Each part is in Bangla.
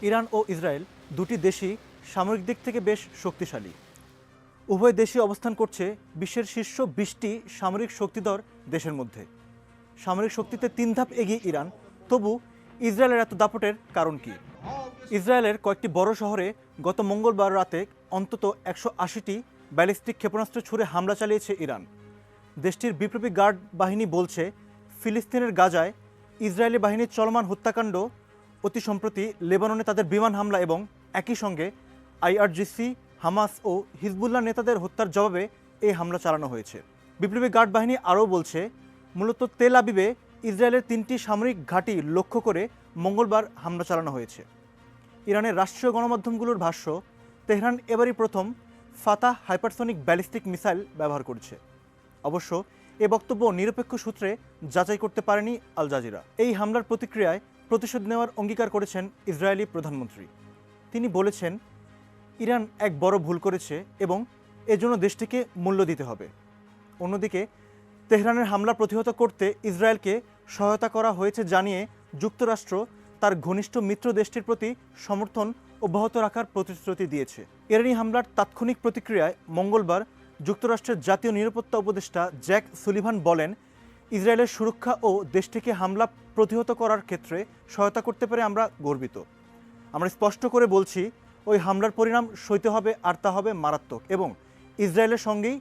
ইরান ও ইসরায়েল দুটি দেশই সামরিক দিক থেকে বেশ শক্তিশালী। উভয় দেশই অবস্থান করছে বিশ্বের শীর্ষ 20টি সামরিক শক্তিধর দেশের মধ্যে। সামরিক শক্তিতে 3 ধাপ এগিয়ে ইরান, তবু ইসরায়েলের এত দাপটের কারণ কি? ইসরায়েলের কয়েকটি বড় শহরে গত মঙ্গলবার রাতে অন্তত 180টি ব্যালিস্টিক ক্ষেপণাস্ত্র ছুড়ে হামলা চালিয়েছে ইরান। দেশটির বিপ্লবী গার্ড বাহিনী বলছে, ফিলিস্তিনের গাজায় ইসরায়েলি বাহিনীর চলমান হত্যাকাণ্ড, অতি সম্প্রতি লেবাননে তাদের বিমান হামলা এবং একই সঙ্গে আইআরজিসি, হামাস ও হিজবুল্লাহ নেতাদের হত্যার জবাবে এই হামলা চালানো হয়েছে। বিপ্লবী গার্ড বাহিনী আরও বলছে, মূলত তেল আবিবে ইসরায়েলের 3টি সামরিক ঘাঁটি লক্ষ্য করে মঙ্গলবার হামলা চালানো হয়েছে। ইরানের রাষ্ট্রীয় গণমাধ্যমগুলোর ভাষ্য, তেহরান এবারই প্রথম ফাতাহ হাইপারসনিক ব্যালিস্টিক মিসাইল ব্যবহার করছে। অবশ্য এ বক্তব্য নিরপেক্ষ সূত্রে যাচাই করতে পারেনি আল জাজিরা। এই হামলার প্রতিক্রিয়ায় প্রতিশোধ নেওয়ার অঙ্গীকার করেছেন ইসরায়েলি প্রধানমন্ত্রী। তিনি বলেছেন, ইরান এক বড় ভুল করেছে এবং এজন্য দেশটিকে মূল্য দিতে হবে। অন্যদিকে তেহরানের হামলা প্রতিহত করতে ইসরায়েলকে সহায়তা করা হয়েছে জানিয়ে যুক্তরাষ্ট্র তার ঘনিষ্ঠ মিত্র দেশটির প্রতি সমর্থন অব্যাহত রাখার প্রতিশ্রুতি দিয়েছে। ইরানি হামলার তাৎক্ষণিক প্রতিক্রিয়ায় মঙ্গলবার যুক্তরাষ্ট্রের জাতীয় নিরাপত্তা উপদেষ্টা জ্যাক সুলিভান বলেন, ইসরায়েলের সুরক্ষা ও দেশটিকে হামলা প্রতিহত করার ক্ষেত্রে সহায়তা করতে পেরে আমরা গর্বিত। আমরা স্পষ্ট করে বলছি, ওই হামলার পরিণাম সইতে হবে আর তা হবে মারাত্মক এবং ইসরায়েলের সঙ্গেই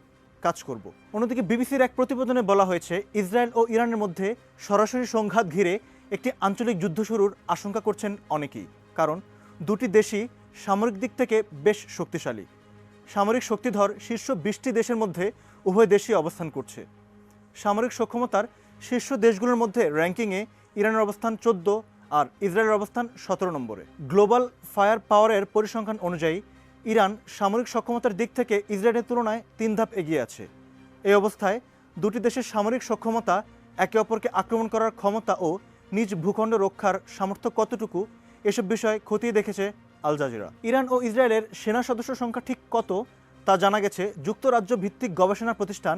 কাজ করব। অন্যদিকে বিবিসির এক প্রতিবেদনে বলা হয়েছে, ইসরায়েল ও ইরানের মধ্যে সরাসরি সংঘাত ঘিরে একটি আঞ্চলিক যুদ্ধ শুরুর আশঙ্কা করছেন অনেকেই, কারণ দুটি দেশই সামরিক দিক থেকে বেশ শক্তিশালী। সামরিক শক্তিধর শীর্ষ 20টি দেশের মধ্যে উভয় দেশই অবস্থান করছে। সামরিক সক্ষমতার শীর্ষ দেশগুলোর মধ্যে র্যাঙ্কিংয়ে ইরানের অবস্থান 14 আর ইসরায়েলের অবস্থান 17 নম্বরে। গ্লোবাল ফায়ার পাওয়ারের পরিসংখ্যান অনুযায়ী ইরান সামরিক সক্ষমতার দিক থেকে ইসরায়েলের তুলনায় 3 ধাপ এগিয়ে আছে। এই অবস্থায় দুটি দেশের সামরিক সক্ষমতা, একে অপরকে আক্রমণ করার ক্ষমতা ও নিজ ভূখণ্ড রক্ষার সামর্থ্য কতটুকু, এসব বিষয় খতিয়ে দেখেছে আল জাজিরা। ইরান ও ইসরায়েলের সেনা সদস্য সংখ্যা ঠিক কত তা জানা গেছে যুক্তরাজ্য ভিত্তিক গবেষণা প্রতিষ্ঠান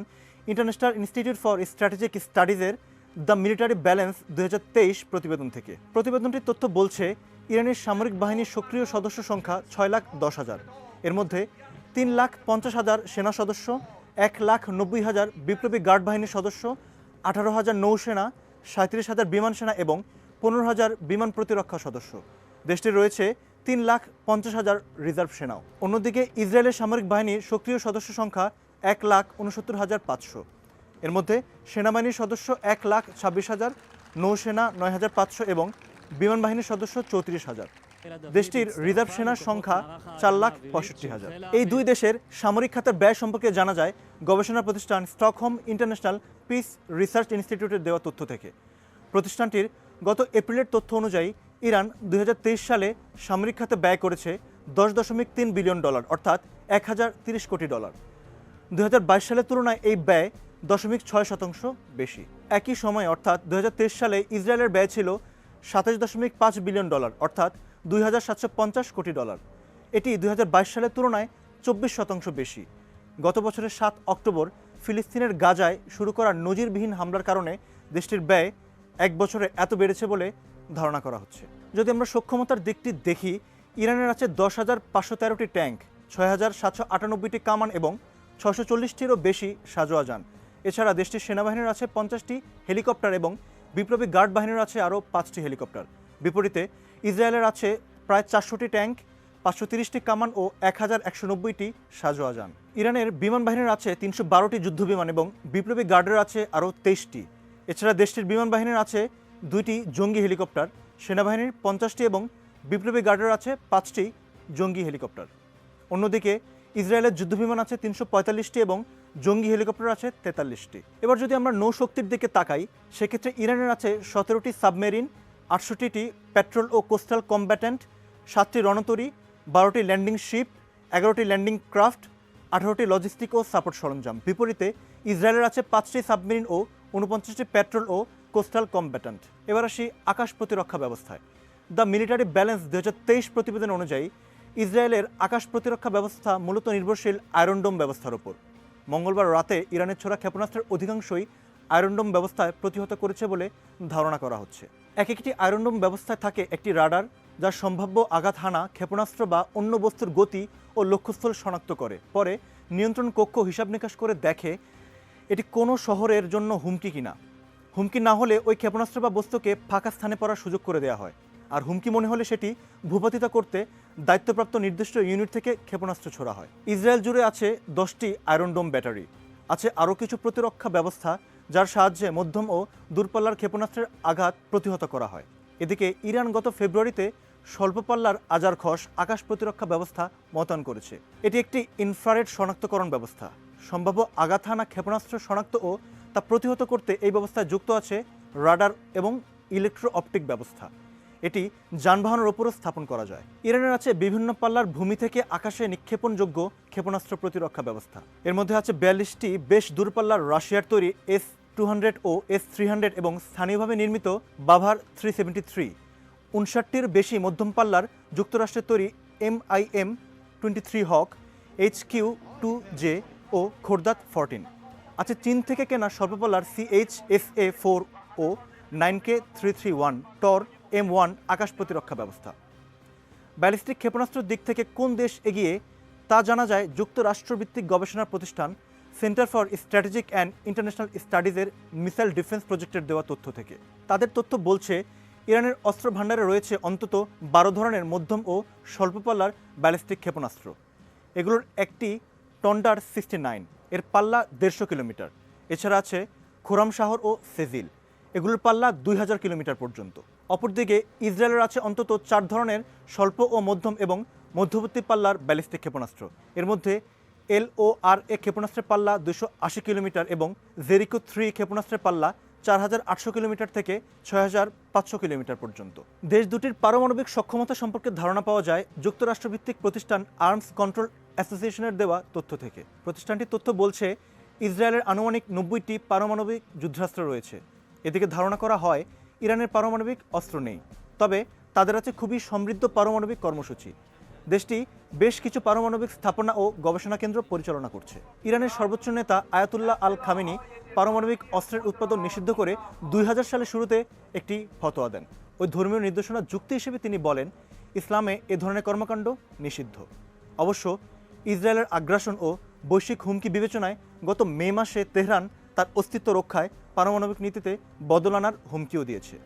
ইন্টারন্যাশনাল ইনস্টিটিউট ফর স্ট্র্যাটেজিক স্টাডিজের দ্য মিলিটারি ব্যালেন্স 2023 প্রতিবেদন থেকে। প্রতিবেদনটির তথ্য বলছে, ইরানের সামরিক বাহিনীর সক্রিয় সদস্য সংখ্যা 6,10,000। এর মধ্যে 3,50,000 সেনা সদস্য, 1,90,000 বিপ্লবী গার্ড বাহিনীর সদস্য, 18,000 নৌসেনা, 37,000 বিমান সেনা এবং 15,000 বিমান প্রতিরক্ষা সদস্য। দেশটির রয়েছে 3,50,000 রিজার্ভ সেনাও। অন্যদিকে ইসরায়েলের সামরিক বাহিনীর সক্রিয় সদস্য সংখ্যা 1,69,500। এর মধ্যে সেনাবাহিনীর সদস্য 1,26,000, নৌসেনা 9,500 এবং বিমান বাহিনীর সদস্য 34,000। দেশটির রিজার্ভ সেনার সংখ্যা 4,65,000। এই দুই দেশের সামরিক খাতের ব্যয় সম্পর্কে জানা যায় গবেষণা প্রতিষ্ঠান স্টকহোম ইন্টারন্যাশনাল পিস রিসার্চ ইনস্টিটিউটের দেওয়া তথ্য থেকে। প্রতিষ্ঠানটির গত এপ্রিলের তথ্য অনুযায়ী ইরান 2023 সালে সামরিক খাতে ব্যয় করেছে $10.3 বিলিয়ন, অর্থাৎ 1,030 কোটি ডলার। 2022 সালের তুলনায় এই ব্যয় 0.6% বেশি। একই সময়ে অর্থাৎ 2023 সালে ইসরায়েলের ব্যয় ছিল $27.5 বিলিয়ন, অর্থাৎ 2,750 কোটি ডলার। এটি 2022 সালের তুলনায় 24% বেশি। গত বছরের 7 অক্টোবর ফিলিস্তিনের গাজায় শুরু করা নজিরবিহীন হামলার কারণে দেশটির ব্যয় এক বছরে এত বেড়েছে বলে ধারণা করা হচ্ছে। যদি আমরা সক্ষমতার দিকটি দেখি, ইরানের আছে 10,513টি ট্যাঙ্ক, 6,798টি কামান এবং 640টিরও বেশি সাঁজোয়া যান। এছাড়া দেশটির সেনাবাহিনীর আছে 50টি হেলিকপ্টার এবং বিপ্লবী গার্ড বাহিনীর আছে আরও 5টি হেলিকপ্টার। বিপরীতে ইসরায়েলের আছে প্রায় 400টি ট্যাঙ্ক, 530টি কামান ও 1,190টি সাঁজোয়া যান। ইরানের বিমান বাহিনীর আছে 312টি যুদ্ধবিমান এবং বিপ্লবী গার্ডের আছে আরও 23টি। এছাড়া দেশটির বিমান বাহিনীর আছে 2টি জঙ্গি হেলিকপ্টার, সেনাবাহিনীর 50টি এবং বিপ্লবী গার্ডের আছে 5টি জঙ্গি হেলিকপ্টার। অন্যদিকে ইসরায়েলের যুদ্ধবিমান আছে 345টি এবং জঙ্গি হেলিকপ্টার আছে 43টি। এবার যদি আমরা নৌশক্তির দিকে তাকাই, সেক্ষেত্রে ইরানের আছে 17টি সাবমেরিন, 68টি পেট্রোল ও কোস্টাল কম্ব্যাটেন্ট, 7টি রণতরী, 12টি ল্যান্ডিং শিপ, 11টি ল্যান্ডিং ক্রাফট, 18টি লজিস্টিক ও সাপোর্ট সরঞ্জাম। বিপরীতে ইসরায়েলের আছে 5টি সাবমেরিন ও 49টি পেট্রোল ও কোস্টাল কম্ব্যাটেন্ট। এবার আসি আকাশ প্রতিরক্ষা ব্যবস্থায়। দ্য মিলিটারি ব্যালেন্স 2023 প্রতিবেদন অনুযায়ী ইসরায়েলের আকাশ প্রতিরক্ষা ব্যবস্থা মূলত নির্ভরশীল আয়রন ডোম ব্যবস্থার উপর। মঙ্গলবার রাতে ইরানের ছোড়া ক্ষেপণাস্ত্রের অধিকাংশই আয়রন ডোম ব্যবস্থায় প্রতিহত করেছে বলে ধারণা করা হচ্ছে। এক একটি আয়রন ডোম ব্যবস্থায় থাকে একটি রাডার, যা সম্ভাব্য আঘাত হানা ক্ষেপণাস্ত্র বা অন্য বস্তুর গতি ও লক্ষ্যস্থল শনাক্ত করে। পরে নিয়ন্ত্রণ কক্ষ হিসাব নিকাশ করে দেখে এটি কোনো শহরের জন্য হুমকি কিনা। হুমকি না হলে ওই ক্ষেপণাস্ত্র বা বস্তুকে ফাঁকা স্থানে পড়ার সুযোগ করে দেওয়া হয়, আর হুমকি মনে হলে সেটি ভূপাতিতা করতে দায়িত্বপ্রাপ্ত নির্দিষ্ট ইউনিট থেকে ক্ষেপণাস্ত্র ছোড়া হয়। ইসরায়েল জুড়ে আছে 10টি আয়রন ডোম ব্যাটারি, আছে আরও কিছু প্রতিরক্ষা ব্যবস্থা যার সাহায্যে মধ্যম ও দূরপাল্লার ক্ষেপণাস্ত্রের আঘাত প্রতিহত করা হয়। এদিকে ইরান গত ফেব্রুয়ারিতে স্বল্পপাল্লার আজার খস আকাশ প্রতিরক্ষা ব্যবস্থা মোতায়েন করেছে। এটি একটি ইনফ্রারেড শনাক্তকরণ ব্যবস্থা। সম্ভাব্য আঘাত হানা ক্ষেপণাস্ত্র শনাক্ত ও তা প্রতিহত করতে এই ব্যবস্থায় যুক্ত আছে রাডার এবং ইলেকট্রো অপটিক ব্যবস্থা। এটি যানবাহনের ওপরও স্থাপন করা যায়। ইরানের আছে বিভিন্ন পাল্লার ভূমি থেকে আকাশে নিক্ষেপণযোগ্য ক্ষেপণাস্ত্র প্রতিরক্ষা ব্যবস্থা। এর মধ্যে আছে 42টি বেশ দূরপাল্লার রাশিয়ার তৈরি S-200 ও S-300 এবং স্থানীয়ভাবে নির্মিত বাভার 373, 59টির বেশি মধ্যম পাল্লার যুক্তরাষ্ট্রের তৈরি MIM-23 হক, HQ-2J ও খোরদাত 14। আছে চীন থেকে কেনা স্বল্পপাল্লার CHSA-4 ও 9K331 টর M1 আকাশ প্রতিরক্ষা ব্যবস্থা। ব্যালিস্টিক ক্ষেপণাস্ত্রের দিক থেকে কোন দেশ এগিয়ে তা জানা যায় যুক্তরাষ্ট্রভিত্তিক গবেষণা প্রতিষ্ঠান centre for strategic and international স্টাডিজের মিসাইল ডিফেন্স প্রজেক্টের দেওয়া তথ্য থেকে। তাদের তথ্য বলছে ইরানের অস্ত্র ভাণ্ডারে রয়েছে অন্তত 12 ধরনের মধ্যম ও স্বল্পপাল্লার ব্যালিস্টিক ক্ষেপণাস্ত্র। এগুলোর একটি টন্ডার 69, এর পাল্লা 150 কিলোমিটার। এছাড়া আছে খোরামশাহর ও সেজিল, এগুলোর পাল্লা 2000 কিলোমিটার পর্যন্ত। অপরদিকে ইসরায়েলের আছে অন্তত 4 ধরনের স্বল্প ও মধ্যম এবং মধ্যবর্তী পাল্লার ব্যালিস্টিক ক্ষেপণাস্ত্র। এর মধ্যে LORA ক্ষেপণাস্ত্রের পাল্লা 280 কিলোমিটার এবং জেরিকো 3 ক্ষেপণাস্ত্রের পাল্লা 4800 কিলোমিটার থেকে 6500 কিলোমিটার পর্যন্ত। দেশ দুটির পারমাণবিক সক্ষমতা সম্পর্কে ধারণা পাওয়া যায় যুক্তরাষ্ট্রভিত্তিক প্রতিষ্ঠান আর্মস কন্ট্রোল অ্যাসোসিয়েশনের দেওয়া তথ্য থেকে। প্রতিষ্ঠানটির তথ্য বলছে ইসরায়েলের আনুমানিক 90টি পারমাণবিক যুদ্ধাস্ত্র রয়েছে। এদিকে ধারণা করা হয় ইরানের পারমাণবিক অস্ত্র নেই, তবে তাদের আছে খুবই সমৃদ্ধ পারমাণবিক কর্মসূচি। দেশটি বেশ কিছু পারমাণবিক স্থাপনা ও গবেষণা কেন্দ্র পরিচালনা করছে। ইরানের সর্বোচ্চ নেতা আয়াতুল্লাহ আল খামেনি পারমাণবিক অস্ত্রের উৎপাদন নিষিদ্ধ করে 2000 সালের শুরুতে একটি ফতোয়া দেন। ওই ধর্মীয় নির্দেশনা যুক্তি হিসেবে তিনি বলেন, ইসলামে এ ধরনের কর্মকাণ্ড নিষিদ্ধ। অবশ্য ইসরায়েলের আগ্রাসন ও বৈশ্বিক হুমকি বিবেচনায় গত মে মাসে তেহরান তার অস্তিত্ব রক্ষায় পারমাণবিক নীতিতে বদল আনার হুমকিও দিয়েছে।